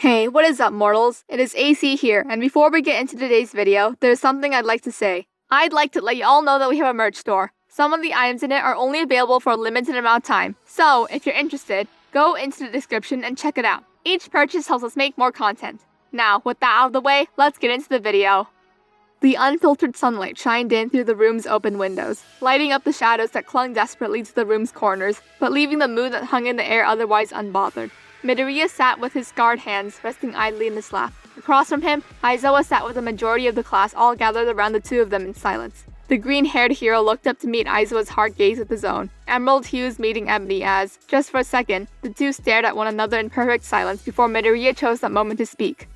Hey, what is up, mortals? It is AC here, and before we get into today's video, there's something I'd like to say. I'd like to let you all know that we have a merch store. Some of the items in it are only available for a limited amount of time, so if you're interested, go into the description and check it out. Each purchase helps us make more content. Now, with that out of the way, let's get into the video. The unfiltered sunlight shined in through the room's open windows, lighting up the shadows that clung desperately to the room's corners, but leaving the moon that hung in the air otherwise unbothered. Midoriya sat with his scarred hands resting idly in his lap. Across from him, Aizawa sat with the majority of the class all gathered around the two of them in silence. The green-haired hero looked up to meet Aizawa's hard gaze with his own, emerald hues meeting ebony as, just for a second, the two stared at one another in perfect silence before Midoriya chose that moment to speak.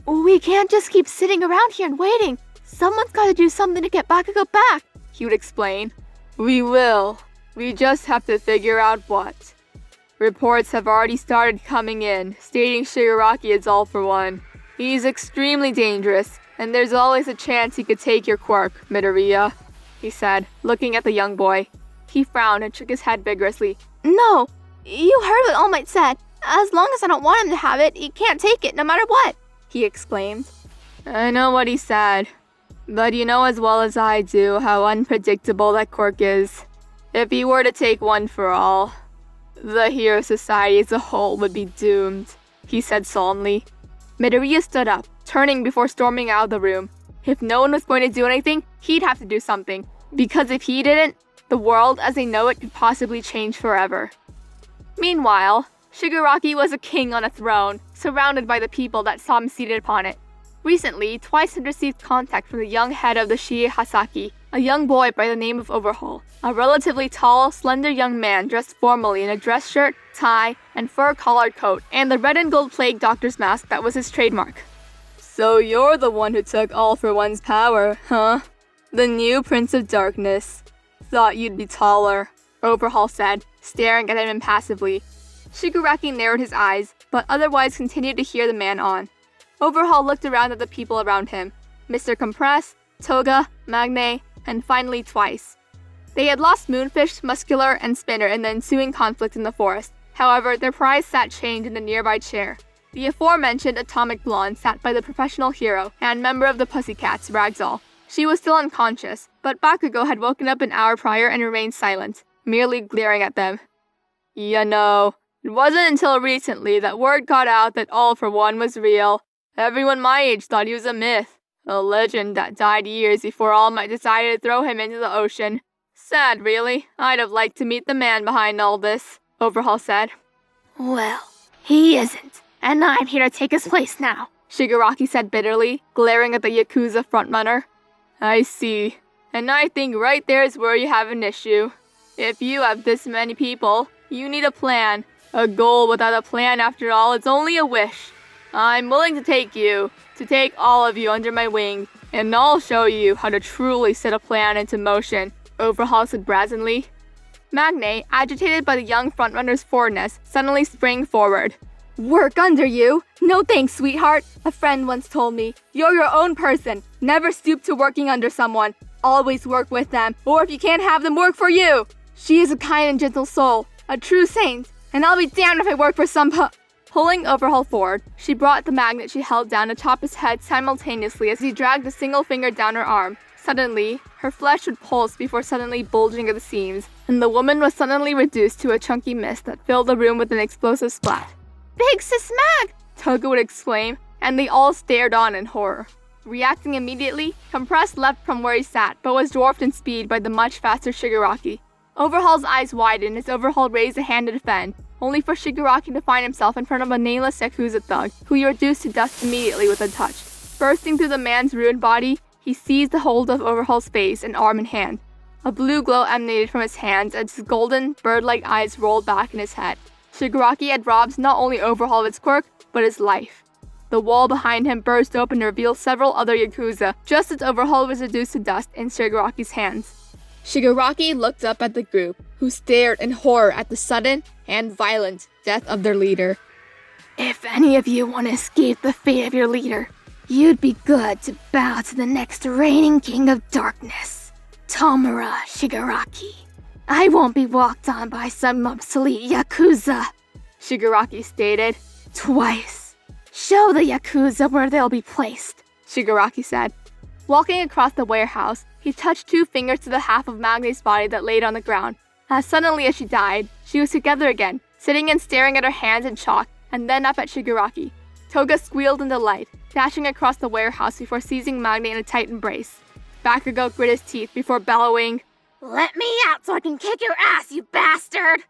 "We can't just keep sitting around here and waiting. Someone's gotta do something to get Bakugo back," he would explain. "We will. We just have to figure out what. Reports have already started coming in, stating Shigaraki is all for one. He's extremely dangerous, and there's always a chance he could take your quirk, Midoriya," he said, looking at the young boy. He frowned and shook his head vigorously. "No, you heard what All Might said. As long as I don't want him to have it, he can't take it no matter what," he exclaimed. "I know what he said, but you know as well as I do how unpredictable that quirk is. If he were to take one for all, the Hero Society as a whole would be doomed," he said solemnly. Midoriya stood up, turning before storming out of the room. If no one was going to do anything, he'd have to do something, because if he didn't, the world as they know it could possibly change forever. Meanwhile, Shigaraki was a king on a throne, surrounded by the people that saw him seated upon it. Recently, Twice had received contact from the young head of the Shie Hasaki, a young boy by the name of Overhaul, a relatively tall, slender young man dressed formally in a dress shirt, tie, and fur-collared coat, and the red and gold plague doctor's mask that was his trademark. "So you're the one who took All for One's power, huh? The new Prince of Darkness. Thought you'd be taller," Overhaul said, staring at him impassively. Shigaraki narrowed his eyes, but otherwise continued to hear the man on. Overhaul looked around at the people around him, Mr. Compress, Toga, Magne, and finally Twice. They had lost Moonfish, Muscular, and Spinner in the ensuing conflict in the forest. However, their prize sat chained in the nearby chair. The aforementioned Atomic Blonde sat by the professional hero and member of the Pussycats, Ragdoll. She was still unconscious, but Bakugo had woken up an hour prior and remained silent, merely glaring at them. "You know, it wasn't until recently that word got out that All for One was real. Everyone my age thought he was a myth, a legend that died years before All Might decided to throw him into the ocean. Sad, really. I'd have liked to meet the man behind all this," Overhaul said. "Well, he isn't, and I'm here to take his place now," Shigaraki said bitterly, glaring at the Yakuza frontrunner. "I see. And I think right there is where you have an issue. If you have this many people, you need a plan. A goal without a plan, after all, is only a wish. I'm willing to take all of you under my wing, and I'll show you how to truly set a plan into motion," Overhaul said brazenly. Magne, agitated by the young frontrunner's forwardness, suddenly sprang forward. "Work under you? No thanks, sweetheart. A friend once told me, you're your own person. Never stoop to working under someone. Always work with them, or if you can't have them, work for you. She is a kind and gentle soul, a true saint, and I'll be damned if I work for some Pulling Overhaul forward, she brought the magnet she held down atop his head simultaneously as he dragged a single finger down her arm. Suddenly, her flesh would pulse before suddenly bulging at the seams, and the woman was suddenly reduced to a chunky mist that filled the room with an explosive splat. "Big Sis Mag!" Toga would exclaim, and they all stared on in horror. Reacting immediately, Compress leapt from where he sat, but was dwarfed in speed by the much faster Shigaraki. Overhaul's eyes widened as Overhaul raised a hand to defend, only for Shigaraki to find himself in front of a nameless Yakuza thug, who he reduced to dust immediately with a touch. Bursting through the man's ruined body, he seized a hold of Overhaul's face and arm in hand. A blue glow emanated from his hands as his golden, bird-like eyes rolled back in his head. Shigaraki had robbed not only Overhaul of his quirk, but his life. The wall behind him burst open to reveal several other Yakuza, just as Overhaul was reduced to dust in Shigaraki's hands. Shigaraki looked up at the group, who stared in horror at the sudden and violent death of their leader. "If any of you want to escape the fate of your leader, you'd be good to bow to the next reigning king of darkness, Tomura Shigaraki. I won't be walked on by some obsolete Yakuza," Shigaraki stated. "Twice. Show the Yakuza where they'll be placed, Shigaraki said. Walking across the warehouse, he touched 2 fingers to the half of Magne's body that laid on the ground. As suddenly as she died, she was together again, sitting and staring at her hands in shock, and then up at Shigaraki. Toga squealed in delight, dashing across the warehouse before seizing Magne in a tight embrace. Bakugo grit his teeth before bellowing, "Let me out so I can kick your ass, you bastard!"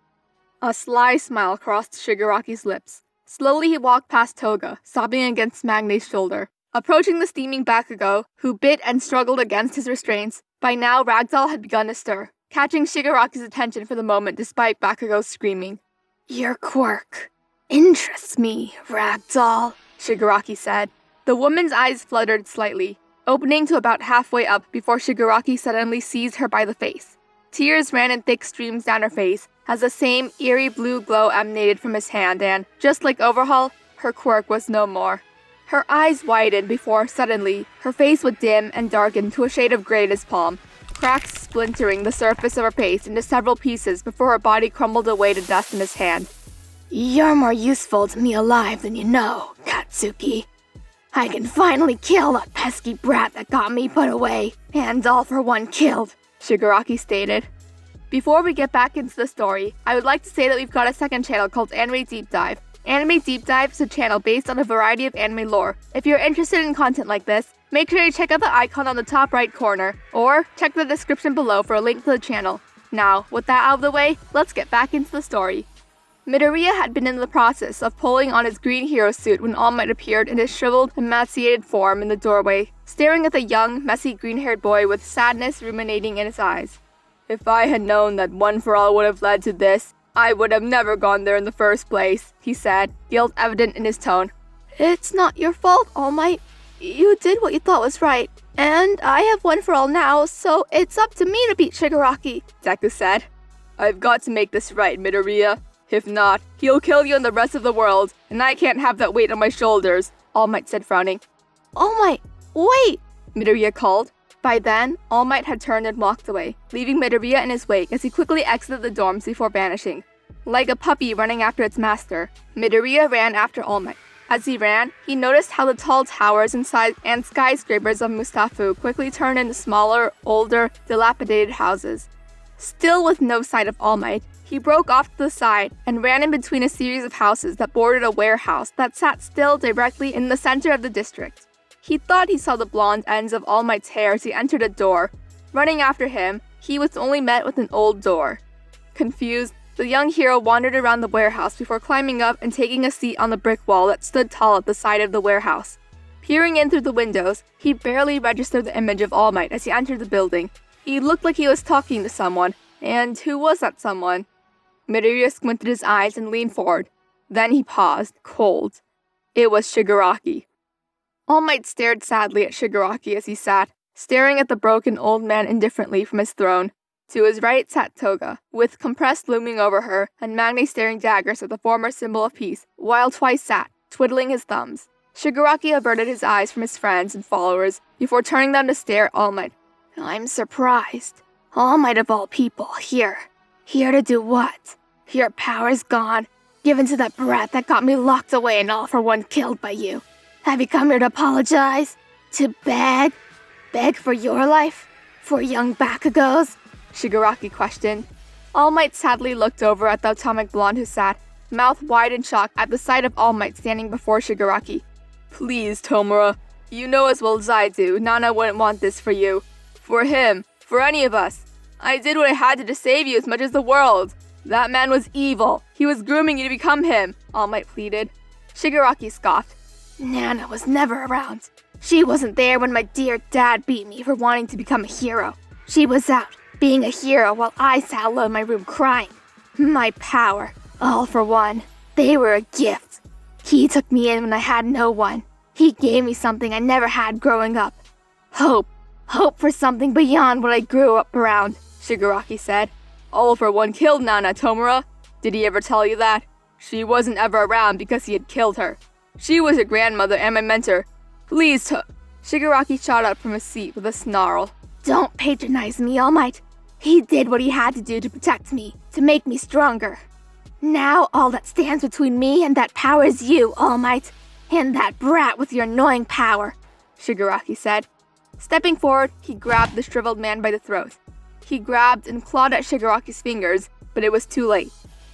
A sly smile crossed Shigaraki's lips. Slowly he walked past Toga, sobbing against Magne's shoulder. Approaching the steaming Bakugo, who bit and struggled against his restraints, by now Ragdoll had begun to stir, catching Shigaraki's attention for the moment despite Bakugo's screaming. "Your quirk interests me, Ragdoll," Shigaraki said. The woman's eyes fluttered slightly, opening to about halfway up before Shigaraki suddenly seized her by the face. Tears ran in thick streams down her face as the same eerie blue glow emanated from his hand and, just like Overhaul, her quirk was no more. Her eyes widened before, suddenly, her face would dim and darken to a shade of gray in his palm, cracks splintering the surface of her face into several pieces before her body crumbled away to dust in his hand. "You're more useful to me alive than you know, Katsuki. I can finally kill that pesky brat that got me put away, and all for one killed," Shigaraki stated. Before we get back into the story, I would like to say that we've got a second channel called Anime Deep Dive. Anime Deep Dive is a channel based on a variety of anime lore. If you're interested in content like this, make sure you check out the icon on the top right corner, or check the description below for a link to the channel. Now, with that out of the way, let's get back into the story. Midoriya had been in the process of pulling on his green hero suit when All Might appeared in his shriveled, emaciated form in the doorway, staring at the young, messy green-haired boy with sadness ruminating in his eyes. "If I had known that One for All would have led to this, I would have never gone there in the first place," he said, guilt evident in his tone. "It's not your fault, All Might. You did what you thought was right, and I have One for All now, so it's up to me to beat Shigaraki," Deku said. "I've got to make this right, Midoriya. If not, he'll kill you and the rest of the world, and I can't have that weight on my shoulders," All Might said, frowning. "All Might, wait!" Midoriya called. By then, All Might had turned and walked away, leaving Midoriya in his wake as he quickly exited the dorms before vanishing. Like a puppy running after its master, Midoriya ran after All Might. As he ran, he noticed how the tall towers and skyscrapers of Mustafu quickly turned into smaller, older, dilapidated houses. Still with no sight of All Might, he broke off to the side and ran in between a series of houses that bordered a warehouse that sat still directly in the center of the district. He thought he saw the blonde ends of All Might's hair as he entered a door. Running after him, he was only met with an old door. Confused, the young hero wandered around the warehouse before climbing up and taking a seat on the brick wall that stood tall at the side of the warehouse. Peering in through the windows, he barely registered the image of All Might as he entered the building. He looked like he was talking to someone, and who was that someone? Midoriya squinted his eyes and leaned forward. Then he paused, cold. It was Shigaraki. All Might stared sadly at Shigaraki as he sat, staring at the broken old man indifferently from his throne. To his right sat Toga, with Compressed looming over her, and Magne staring daggers at the former symbol of peace, while Twice sat, twiddling his thumbs. Shigaraki averted his eyes from his friends and followers before turning them to stare at All Might. "I'm surprised. All Might of all people, here. Here to do what? Your power's gone, given to that brat that got me locked away and all for one killed by you. Have you come here to apologize? To beg? Beg for your life? For young Bakugo's?" Shigaraki questioned. All Might sadly looked over at the atomic blonde who sat, mouth wide in shock at the sight of All Might standing before Shigaraki. "Please, Tomura. You know as well as I do, Nana wouldn't want this for you. For him. For any of us. I did what I had to save you as much as the world. That man was evil. He was grooming you to become him," All Might pleaded. Shigaraki scoffed. "Nana was never around. She wasn't there when my dear dad beat me for wanting to become a hero. She was out, being a hero while I sat alone in my room crying. My power, all for one. They were a gift. He took me in when I had no one. He gave me something I never had growing up. Hope. Hope for something beyond what I grew up around," Shigaraki said. "All for one killed Nana, Tomura. Did he ever tell you that? She wasn't ever around because he had killed her. She was your grandmother and my mentor. Please, Shigaraki shot up from his seat with a snarl. "Don't patronize me, All Might. He did what he had to do to protect me, to make me stronger. Now all that stands between me and that power is you, All Might. And that brat with your annoying power, Shigaraki said. Stepping forward, he grabbed the shriveled man by the throat. He grabbed and clawed at Shigaraki's fingers, but it was too late.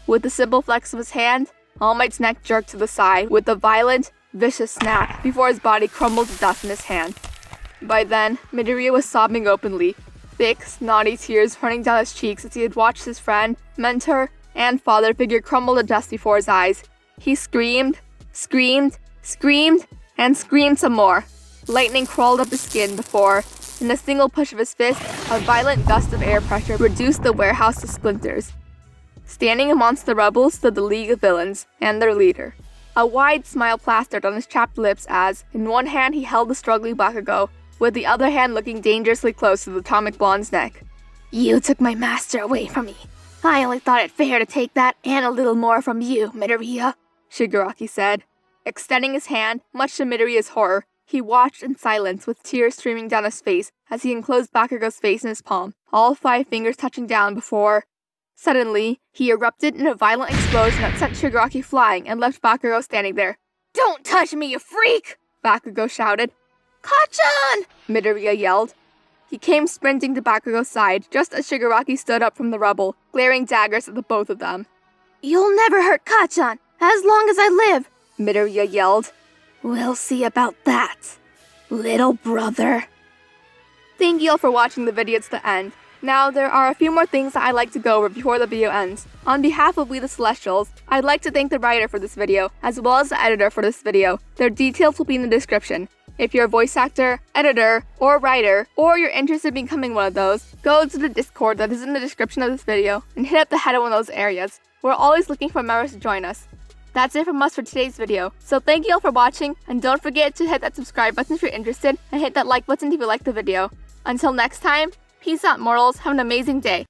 With a simple flex of his hand, All Might's neck jerked to the side with a violent, vicious snap before his body crumbled to dust in his hand. By then, Midoriya was sobbing openly, thick, snotty tears running down his cheeks as he had watched his friend, mentor, and father figure crumble to dust before his eyes. He screamed, screamed, screamed, and screamed some more. Lightning crawled up his skin before, in a single push of his fist, a violent gust of air pressure reduced the warehouse to splinters. Standing amongst the rubble stood the League of Villains and their leader. A wide smile plastered on his chapped lips as, in one hand he held the struggling Bakugo, with the other hand looking dangerously close to the Atomic Blonde's neck. You took my master away from me. I only thought it fair to take that and a little more from you, Midoriya, Shigaraki said. Extending his hand, much to Midoriya's horror, he watched in silence with tears streaming down his face as he enclosed Bakugo's face in his palm, all 5 fingers touching down before... Suddenly, he erupted in a violent explosion that sent Shigaraki flying and left Bakugo standing there. Don't touch me, you freak! Bakugo shouted. Kacchan! Midoriya yelled. He came sprinting to Bakugo's side just as Shigaraki stood up from the rubble, glaring daggers at the both of them. You'll never hurt Kacchan, as long as I live, Midoriya yelled. We'll see about that, little brother. Thank you all for watching the video to the end. Now, there are a few more things that I'd like to go over before the video ends. On behalf of We the Celestials, I'd like to thank the writer for this video, as well as the editor for this video. Their details will be in the description. If you're a voice actor, editor, or writer, or you're interested in becoming one of those, go to the Discord that is in the description of this video and hit up the head of one of those areas. We're always looking for members to join us. That's it from us for today's video. So thank you all for watching, and don't forget to hit that subscribe button if you're interested, and hit that like button if you liked the video. Until next time, peace out, mortals. Have an amazing day.